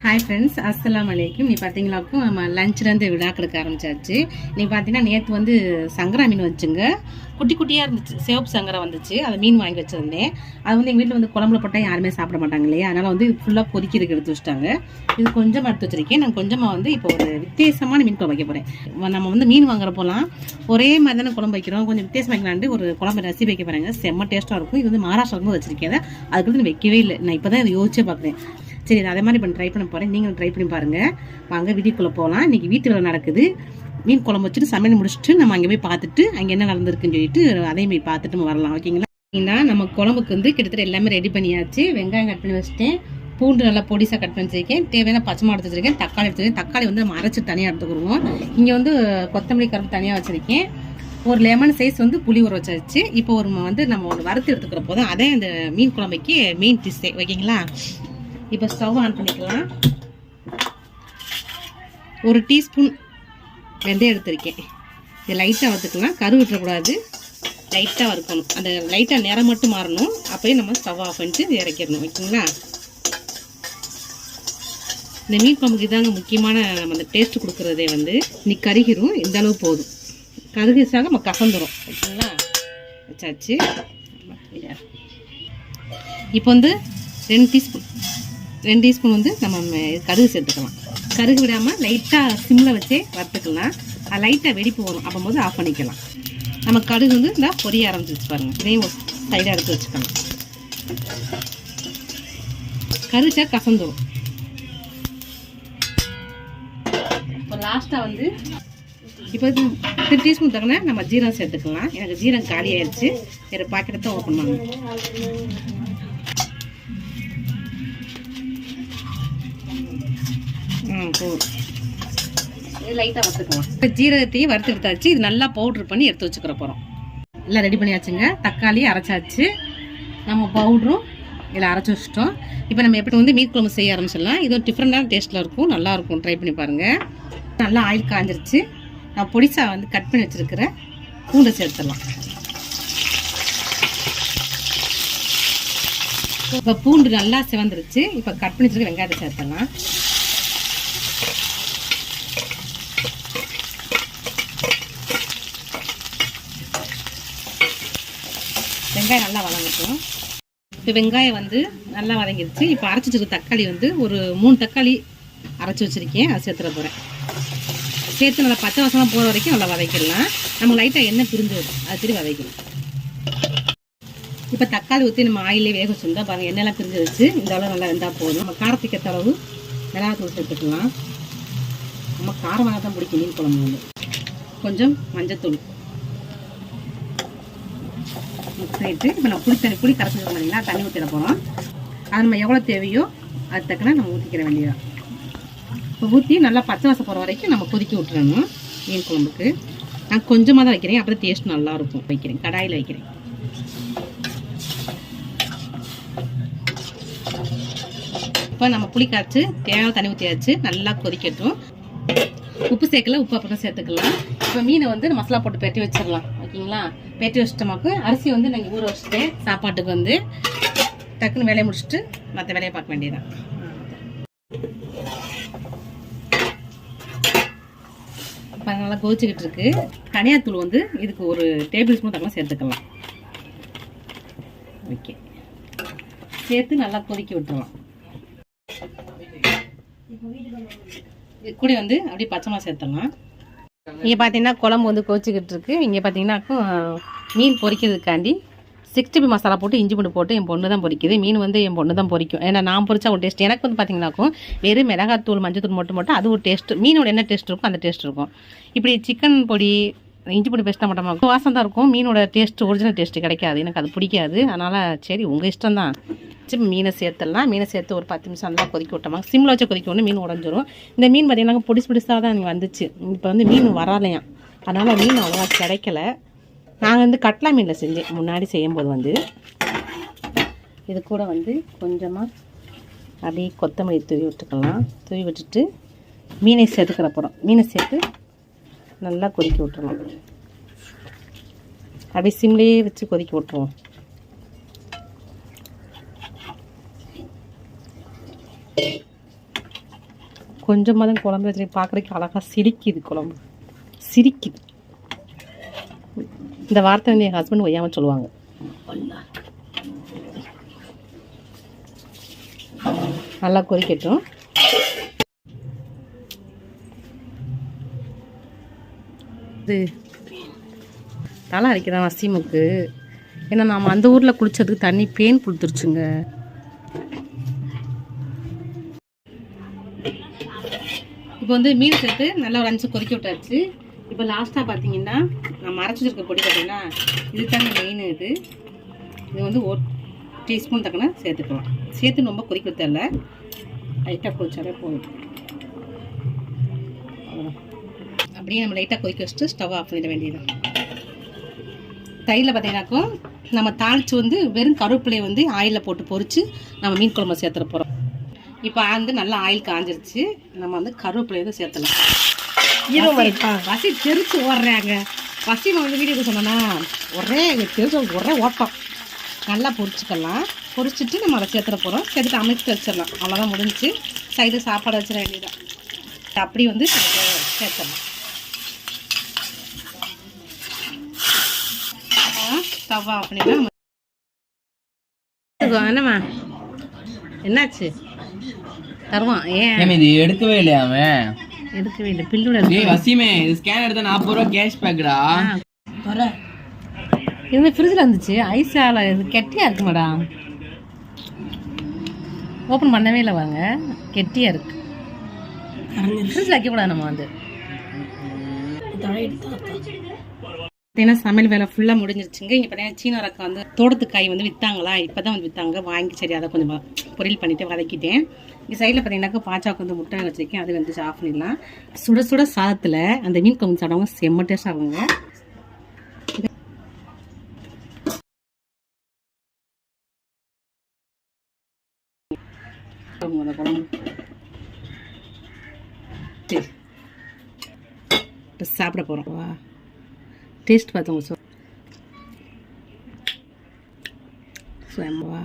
Hi friends, அஸ்ஸலாமு அலைக்கும். நீ பார்த்தீங்களாக்கும் நம்ம லஞ்ச்லேருந்து விழா கொடுக்க ஆரம்பிச்சாச்சு. நீ பார்த்தீங்கன்னா நேற்று வந்து சங்கரா மீன் வச்சுங்க, குட்டி குட்டியாக இருந்துச்சு. சிவப்பு சங்கரா வந்துச்சு. அதை மீன் வாங்கி வச்சுருந்தேன். அது வந்து எங்கள் வீட்டில் வந்து குழம்புல போட்டால் யாருமே சாப்பிட மாட்டாங்க இல்லையா, அதனால் வந்து ஃபுல்லாக கொதிக்கிறதுக்கு எடுத்து வச்சுட்டாங்க. இது கொஞ்சமாக எடுத்து வச்சுருக்கேன். நான் கொஞ்சமாக வந்து இப்போ ஒரு வித்தியாசமான மீன் குழம்பு வைக்க போகிறேன். நம்ம வந்து மீன் வாங்குறப்போலாம் ஒரே மாதிரி தானே குழம்பு வைக்கிறோம், கொஞ்சம் வித்தியாசம் வைக்கலான்ட்டு ஒரு குழம்பு ரெசிபி வைக்க போகிறாங்க. செம்ம டேஸ்ட்டாக இருக்கும். இது வந்து மகாராஷ்டிராவுக்கு வச்சுருக்கேன். அதுக்கு நான் வைக்கவே இல்லை. நான் இப்போ தான் இதை யோசிச்சே பார்க்குறேன். சரி, அதே மாதிரி இப்போ ட்ரை பண்ண போகிறேன். நீங்களும் ட்ரை பண்ணி பாருங்கள். வாங்க வீட்டுக்குள்ளே போகலாம். இன்றைக்கி வீட்டில் நடக்குது. மீன் குழம்பு வச்சுட்டு சமையல் முடிச்சுட்டு நம்ம அங்கே போய் பார்த்துட்டு அங்கே என்ன நடந்திருக்குன்னு சொல்லிட்டு அதையும் போய் பார்த்துட்டு நம்ம வரலாம். ஓகேங்களா? நம்ம குழம்புக்கு வந்து கிட்டத்தட்ட எல்லாமே ரெடி பண்ணியாச்சு. வெங்காயம் கட் பண்ணி வச்சுட்டேன், பூண்டு நல்லா பொடிசாக கட் பண்ணி வச்சுருக்கேன், தேவையான பச்சை மிளகாய் எடுத்து வச்சுருக்கேன், தக்காளி எடுத்துருக்கேன். தக்காளி வந்து நம்ம அரைச்சி தனியாக எடுத்துக்கிடுவோம். இங்கே வந்து கொத்தமல்லி கருப்பு தனியாக வச்சுருக்கேன். ஒரு லெமன் சைஸ் வந்து புளி ஊற வச்சாச்சு. இப்போ ஒரு வந்து நம்ம ஒன்று வறுத்து எடுத்துக்கிற போதும். அதே இந்த மீன் குழம்புக்கு மெயின் டிஷ்ஷே. ஓகேங்களா? இப்போ ஸ்டவ் ஆன் பண்ணிக்கலாம். ஒரு டீஸ்பூன் வெந்தயம் எடுத்துருக்கேன். இதை லைட்டாக வறுத்துக்கலாம். கரு விட்டுறக்கூடாது, லைட்டாக வறுக்கணும். அந்த லைட்டாக நிறம் மட்டும் மாறணும். அப்போயே நம்ம ஸ்டவ் ஆஃப் பண்ணிட்டு இறக்கிடணும். ஓகேங்களா? இந்த மீன் குழம்புக்கு இதாங்க முக்கியமான நம்ம அந்த டேஸ்ட் கொடுக்குறதே வந்து இன்னைக்கு கருகிரும். இந்த அளவு போதும். கருகிச்சாக நம்ம கசந்துடும். ஓகேங்களா? வச்சாச்சு. இப்போ வந்து 2 டீஸ்பூன் வந்து நம்ம கடுகு சேர்த்துக்கலாம். கடுகு விடாமல் லைட்டாக சிம்மில் வச்சே வறுத்துக்கலாம். அது லைட்டாக வெடிப்பு வரும். அப்போ போது ஆஃப் பண்ணிக்கலாம். நம்ம கடுகு வந்து இந்த பொரிய ஆரம்பிச்சு பாருங்கள். இதையும் ஒரு சைடாக எடுத்து வச்சுக்கலாம். கருச்சா கசந்துடும். இப்போ லாஸ்ட்டாக வந்து இப்போ 3 டீஸ்பூன் தகுந்த நம்ம ஜீரகம் சேர்த்துக்கலாம். எனக்கு ஜீரகம் காலி ஆயிடுச்சு. வேறு பாக்கெட்டை தான் ஓப்பன் பண்ணணும். லைட்டாக வறுத்துக்கலாம். இப்போ ஜீரகத்தையும் வறுத்து எடுத்தாச்சு. இது நல்லா பவுட்ரு பண்ணி எடுத்து வச்சுக்கிற போகிறோம். எல்லாம் ரெடி பண்ணியாச்சுங்க. தக்காளி அரைச்சாச்சு. நம்ம பவுட்ரும் இதில் அரைச்சி வச்சுட்டோம். இப்போ நம்ம எப்படி வந்து மீன் குழம்பு செய்ய ஆரம்பிச்சிடலாம். இது ஒரு டிஃப்ரெண்டான டேஸ்ட்டில் இருக்கும். நல்லாயிருக்கும். ட்ரை பண்ணி பாருங்கள். நல்லா ஆயில் காஞ்சிருச்சு. நான் பொடிசா வந்து கட் பண்ணி வச்சுருக்கிற பூண்டை சேர்த்துடலாம். இப்போ பூண்டு நல்லா சிவந்துருச்சு. இப்போ கட் பண்ணி வச்சுருக்க வெங்காயத்தை சேர்த்துடலாம். வெங்காயம் நல்லா வதங்கட்டும். இப்போ வெங்காயம் வந்து நல்லா வதங்கிடுச்சு. இப்போ அரைச்சி வச்சுருக்க தக்காளி வந்து ஒரு 3 தக்காளி அரைச்சி வச்சுருக்கேன். அதை சேர்த்துட போகிறேன். சேர்த்து நல்லா பச்சை வாசமாக போகிற வரைக்கும் நல்லா வதக்கிடலாம். நம்ம லைட்டாக எண்ணெய் பிரிஞ்சு வரும். அது திரும்பி வதக்கணும். இப்போ தக்காளி ஊற்றி நம்ம ஆயிலே வேக வச்சுருந்தா பாருங்கள், எண்ணெயெல்லாம் பிரிஞ்சு வச்சு இந்த அளவு நல்லா வெந்தால் போதும். நம்ம காரத்துக்கு ஏற்ற அளவு மிளகாத்தூள் சேர்த்துக்கலாம். நம்ம காரமாக தான் பிடிக்கும் மீன் குழம்பு வந்து. கொஞ்சம் மஞ்சத்தூள் மிக்ஸ் ஆகிட்டு இப்போ நம்ம புளி கரைச்சி இல்லைங்களா, தண்ணி ஊற்றிட போகிறோம். அது நம்ம எவ்வளோ தேவையோ அது தக்கன நம்ம ஊற்றிக்கிற வேண்டியதான். இப்போ ஊற்றி நல்லா பச்சை வாசம் போகிற வரைக்கும் நம்ம கொதிக்க விட்டுறணும். மீன் குழம்புக்கு நான் கொஞ்சமாக தான் வைக்கிறேன். அப்புறம் டேஸ்ட் நல்லாயிருக்கும். வைக்கிறேன், கடாயில் வைக்கிறேன். இப்போ நம்ம புளி காய்ச்சி தேவையான தண்ணி ஊற்றியாச்சு. நல்லா கொதிக்கட்டும். உப்பு சேர்க்கல, உப்பு அப்புறம் சேர்த்துக்கலாம். இப்போ மீனை வந்து மசாலா போட்டு பெட்டி வச்சிடலாம். ஓகேங்களா? பெட்டி வச்சுட்டோமாக்கு அரிசி வந்து நாங்கள் ஊற வச்சுட்டேன். சாப்பாட்டுக்கு வந்து டக்குன்னு வேலையை முடிச்சுட்டு மற்ற வேலையை பார்க்க வேண்டியதான். இப்போ நல்லா கொதிச்சுக்கிட்டு இருக்கு. தனியாத்தூள் வந்து இதுக்கு ஒரு டேபிள் ஸ்பூன் தக்கலாம் சேர்த்துக்கலாம். ஓகே, சேர்த்து நல்லா கொதிக்க விட்டுருலாம். இது கூட வந்து அப்படியே பச்சை மிளகாய் சேர்த்துடலாம். இங்கே பார்த்தீங்கன்னா குழம்பு வந்து கொதிச்சுக்கிட்டு இருக்கு. இங்கே பார்த்தீங்கன்னாக்கும் மீன் பொரிக்கிறதுக்காண்டி 60 மசாலா போட்டு இஞ்சி பூண்டு போட்டு என் பொண்ணு தான் பொரிக்குது. மீன் வந்து என் பொண்ணு தான் பொரிக்கும். ஏன்னா நான் பொரிச்சா ஒரு டேஸ்ட். எனக்கு வந்து பார்த்தீங்கன்னாக்கும் வெறும் மிளகாத்தூள் மஞ்சத்தூள் மட்டும் அது ஒரு டேஸ்ட். மீனோட என்ன டேஸ்ட் இருக்கும் அந்த டேஸ்ட் இருக்கும். இப்படி சிக்கன் பொடி இஞ்சி பூண்டு பேஸ்ட்டாக மட்டும் வாசம் தான் இருக்கும். மீனோட டேஸ்ட் ஒரிஜினல் டேஸ்ட்டு கிடைக்காது. எனக்கு அது பிடிக்காது. அதனால் சரி உங்கள் இஷ்டம் தான். சரி, மீனை சேர்த்துடலாம். மீனை சேர்த்து ஒரு 10 நிமிஷம் நல்லா கொதிக்க விட்டோமா. சிம்மில் வச்சு கொதிக்க ஒன்று மீன் உடஞ்சிரும். இந்த மீன் பார்த்தீங்கன்னா பொடிசாக தான் எனக்கு வந்துச்சு. இப்போ வந்து மீன் வராலையாம். அதனால் மீன் அவ்வளோவா கிடைக்கல. நாங்கள் வந்து கட்லா மீனில் செஞ்சேன் முன்னாடி செய்யும்போது வந்து. இது கூட வந்து கொஞ்சமாக அப்படியே கொத்தமல்லி தூவி விட்டுக்கலாம். தூவி விட்டுட்டு மீனை சேர்த்துக்கிற போகிறோம். மீனை சேர்த்து நல்லா கொதிக்க விட்டுருவோம். அப்படியே சிம்லேயே வச்சு கொதிக்க விட்டுருவோம். கொஞ்சமாக தான் குழம்பு வச்சு பார்க்குறதுக்கு அழகாக சிரிக்குது குழம்பு, சிரிக்குது. இந்த வார்த்தை வந்து என் ஹஸ்பண்ட் ஒய்யாமல் சொல்லுவாங்க. நல்லா கொதிக்கட்டும். இது தலை அரைக்கிறேன் வசிமுக்கு. ஏன்னா நாம் அந்த ஊரில் குளித்ததுக்கு தண்ணி பேன் கொடுத்துருச்சுங்க. இப்போ வந்து மீன் சேர்த்து நல்லா ஒரு 5 நிமிஷம் கொதிக்க விட்டாச்சு. இப்போ லாஸ்ட்டாக பார்த்தீங்கன்னா நம்ம அரைச்சி வச்சிருக்க பொடி பார்த்தீங்கன்னா இது தாங்க மெயின். இது வந்து 1 டீஸ்பூன் தக்கன சேர்த்துக்கலாம். சேர்த்து ரொம்ப கொதிக்க தேவையில்ல, லைட்டாக கொதிச்சாலே போதும். அவ்வளோதான். அப்படியே நம்ம லைட்டாக கொதிக்க வச்சுட்டு ஸ்டவ் ஆஃப் பண்ணிட வேண்டியது. தயிரில் பார்த்தீங்கன்னாக்கும் நம்ம தாளித்து வந்து வெறும் கருவேப்பிலையை வந்து ஆயிலில் போட்டு பொரித்து நம்ம மீன் குழம்பு சேர்த்துட போகிறோம். இப்போ வந்து நல்லா ஆயில் காஞ்சிருச்சு. நம்ம வந்து கருவேப்பிலையை வந்து சேர்த்தலாம். வசி தெரிச்சு ஓடுறாங்க. வசிமா வந்து வீடியோக்கு சொன்னோன்னா ஒரே ஓட்டம். நல்லா பொரிச்சுக்கலாம். பொரிச்சிட்டு நம்ம அதை சேர்த்துட போகிறோம். சேர்த்துட்டு அமைச்சு வச்சிடலாம். அவ்வளோதான் முடிஞ்சிச்சு. சைடு சாப்பாடு வச்சிட வேண்டியதான். அப்படி வந்து சேர்த்துடலாம். ஸ்டவ் ஆஃப் பண்ணிடலாம். என்னம்மா என்னாச்சு தருவான்? ஏன் இது எடுக்கவே இல்லையா? அவன் எடுக்கவே இல்லை. பில்லுட வசிமே இது ஸ்கேன் எடுத்தா 40 ரூபா கேஷ் பேக்டா. இது ஃப்ரிட்ஜில் இருந்துச்சு. ஐஸால இது கெட்டியாக இருக்கு மேடம். ஓப்பன் பண்ணவே இல்லை வாங்க. கெட்டியாக இருக்கு. ஃப்ரிட்ஜில் வைக்கக்கூடாது. நம்ம வந்து பார்த்தீங்கன்னா சமையல் வேலை ஃபுல்லாக முடிஞ்சிருச்சுங்க. இங்கே பார்த்தீங்கன்னா சீன ரக்கம் வந்து தோட்டத்து காய் வந்து விற்றாங்களா, இப்போ தான் வந்து விற்றாங்க. வாங்கி சரி அதை கொஞ்சம் பொரியல் பண்ணிவிட்டு வதக்கிட்டேன். இங்கே சைடில் பார்த்தீங்கன்னாக்கா பாச்சாவுக்கு வந்து முட்டை வச்சுருக்கேன். அது வந்து ஆஃப் பண்ணிடலாம். சுட சுட சாதத்தில் அந்த மீன் குழம்பு சாப்பிடுவாங்க. செம்ம டேஸ்ட் ஆகுங்க. குழம்பு சரி இப்போ சாப்பிட போகிறோம். வா டேஸ்ட் பார்த்தோங்க. வா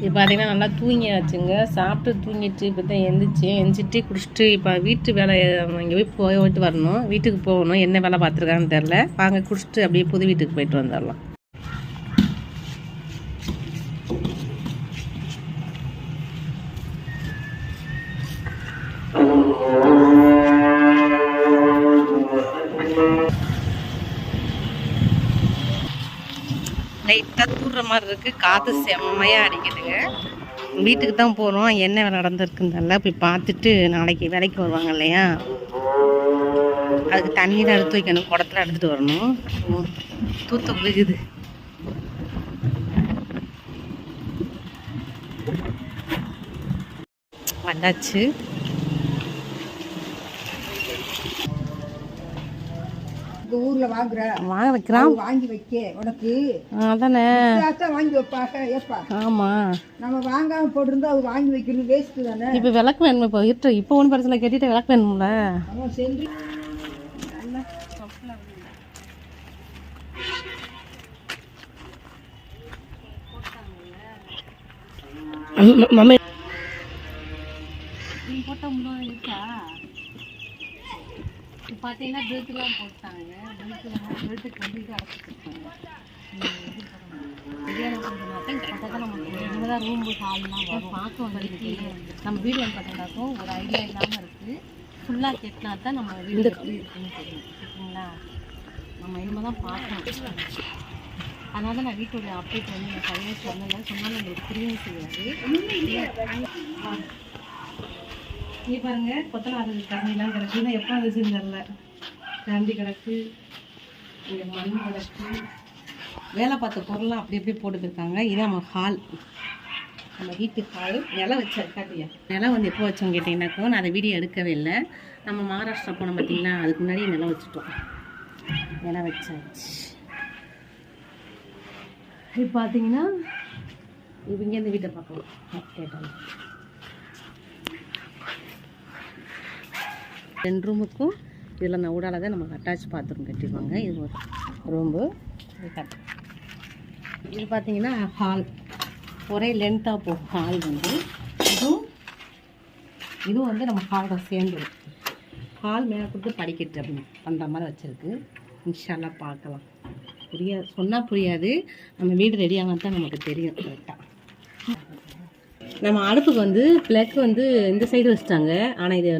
இப்போ பார்த்தீங்கன்னா நல்லா தூங்கியாச்சுங்க. சாப்பிட்டு தூங்கிட்டு இப்போ தான் எந்திரிச்சு குடிச்சிட்டு இப்போ வீட்டு வேலை இங்கே போயிட்டு வரணும். வீட்டுக்கு போகணும். என்ன வேலை பார்த்துருக்கான்னு தெரில. வாங்க குடிச்சிட்டு அப்படியே புது வீட்டுக்கு போயிட்டு வந்துடலாம். லைட்டாக தூடுற மாதிரி இருக்குது. காற்று செம்மையாக அடிக்குதுங்க. வீட்டுக்கு தான் போகிறோம். என்ன வேலை நடந்திருக்குன்னு போய் பார்த்துட்டு நாளைக்கு வேலைக்கு வருவாங்க இல்லையா, அதுக்கு தண்ணியில் எடுத்து வைக்கணும். குடத்துல எடுத்துகிட்டு வரணும். தூத்த விழுகுது. வந்தாச்சு. ஊர்ல வாங்குற வாங்கி வைக்க உனக்கு அதானே வாங்கி வைப்பாங்க. ஏப்பா ஆமா நம்ம வாங்காம போட்டிருந்தா அது வாங்கி வைக்கிறது வேஸ்ட் தானே. இப்ப விளக்கு வேணுமா? இப்போ ஒன்றும் பிரச்சனை. கேட்டுட்டு விளக்கு வேணும்ல. அவன் சென்று போட்டா முன்னாடி இருக்கா பார்த்தீங்கன்னா பெல்ட்லாம் போட்டாங்க. பெல்ட்டுக்கு வந்து இது அடைச்சிருக்காங்க. நம்ம ரூம் ஹால்லாம் பார்க்க வந்திருக்கு. நம்ம வீடு வந்து பார்த்தீங்கன்னாக்கும் ஒரு ஐடியா இல்லாமல் இருக்குது. ஃபுல்லாக கெட்டினா தான் நம்ம வீடு எப்படி இருக்குன்னு தெரியும். ஓகேங்களா? நம்ம இனிமேல் தான் பார்க்கணும். அதனால தான் நான் வீட்டோடைய அப்டேட் வந்து நான் சரியாக சொன்னாலும் உங்களுக்கு புரியவும் செய்யாது. இங்கே பாருங்க கொத்தனார் கரண்டிலாம் கிடக்கு. எப்போ வந்துச்சுன்னு தெரில. கரண்டி கிடக்கு, இங்கே மண் கிடக்கு. வேலை பார்த்த பொருள்லாம் அப்படி அப்படியே போட்டு போயிருக்காங்க. இது நம்ம ஹால், நம்ம வீட்டு ஹால். நிலம் வச்சா காட்டியா? நிலம் வந்து எப்போ வச்சோம் கேட்டிங்கன்னாக்கோ நான் அதை வீடியோ எடுக்கவே இல்லை. நம்ம மகாராஷ்டிரா போனோம் பார்த்தீங்களா, அதுக்கு முன்னாடி நிலம் வச்சுட்டோம். நிலம் வச்சாச்சு. இப்போ பார்த்தீங்கன்னா இப்போ இங்கேருந்து வீட்டை பார்க்கலாம். கேட்டாங்க 2 ரூமுக்கும் இதில் நான் ஊடால தான் நமக்கு அட்டாச் பாத்ரூம் கட்டிடுவாங்க. இது ஒரு ரூம்பு. இது பார்த்தீங்கன்னா ஹால். ஒரே லென்த்தாக போகும் ஹால் வந்து. இதுவும் இதுவும் வந்து நம்ம ஹாலோட சேர்ந்துடும். ஹால் மேலே கொடுத்து படிக்கட்டு அப்படின்னு பண்ணுற மாதிரி வச்சுருக்கு. இன்ஷால்லா பார்க்கலாம். சொன்னால் புரியாது, நம்ம வீடு ரெடி ஆனால் தான் நமக்கு தெரியும் கரெக்டாக. நம்ம அடுப்புக்கு வந்து ப்ளக் வந்து இந்த சைடு வச்சுட்டாங்க. ஆனால் இது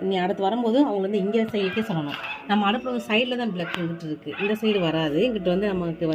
நீ அடுத்து வரும்போது அவங்க வந்து இங்கே சைடுக்கே சொல்லணும். நம்ம அடுப்பு சைடில் தான் ப்ளக் வந்துட்டு இருக்குது, இந்த சைடு வராது. இங்கிட்ட வந்து நமக்கு